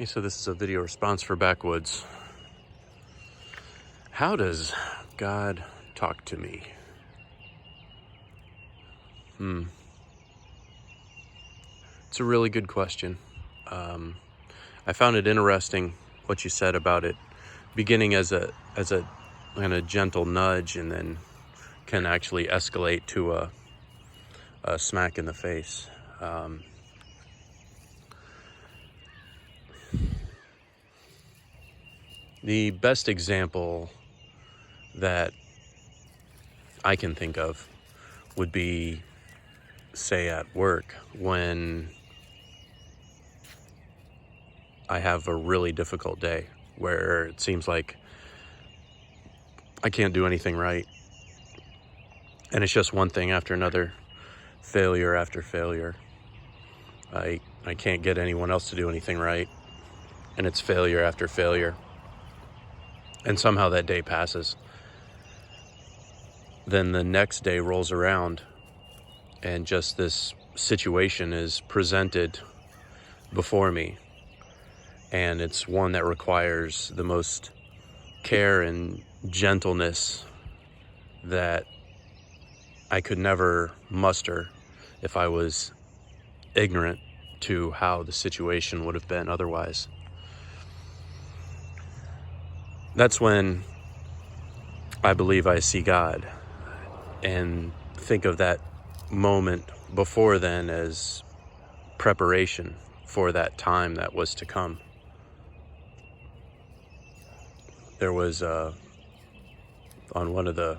Okay, so this is a video response for Backwoods. How does God talk to me? It's a really good question. I found it interesting what you said about it beginning as a kind of gentle nudge and then can actually escalate to a smack in the face. The best example that I can think of would be, say, at work when I have a really difficult day where it seems like I can't do anything right. And it's just one thing after another, failure after failure. I can't get anyone else to do anything right. And it's failure after failure. And somehow that day passes. Then the next day rolls around and just this situation is presented before me. And it's one that requires the most care and gentleness that I could never muster if I was ignorant to how the situation would have been otherwise. That's when I believe I see God and think of that moment before then as preparation for that time that was to come. There was on one of the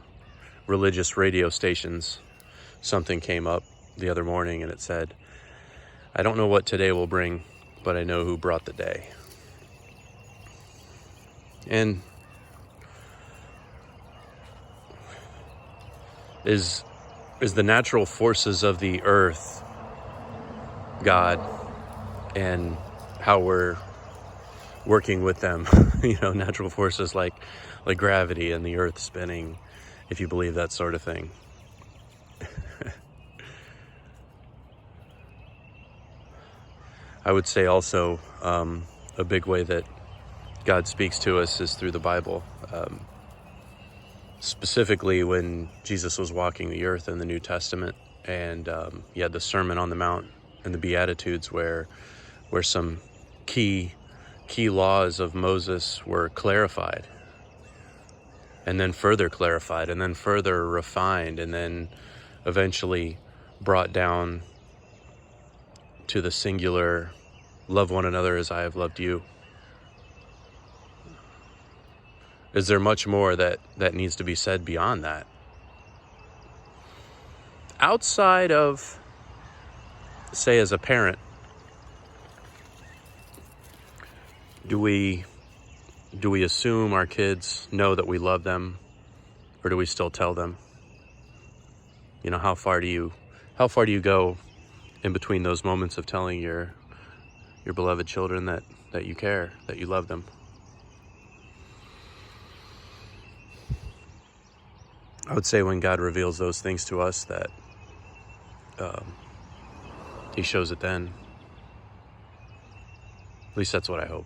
religious radio stations, something came up the other morning and it said, "I don't know what today will bring, but I know who brought the day." And is the natural forces of the earth God and how we're working with them, natural forces like gravity and the earth spinning, if you believe that sort of thing. I would say also a big way that God speaks to us is through the Bible. Specifically when Jesus was walking the earth in the New Testament, and he had the Sermon on the Mount and the Beatitudes where some key laws of Moses were clarified, and then further clarified, and then further refined, and then eventually brought down to the singular, love one another as I have loved you. Is there much more that needs to be said beyond that? Outside of, say, as a parent, do we assume our kids know that we love them, or do we still tell them? How far do you go in between those moments of telling your beloved children that you care, that you love them? I would say when God reveals those things to us, that he shows it then. At least that's what I hope.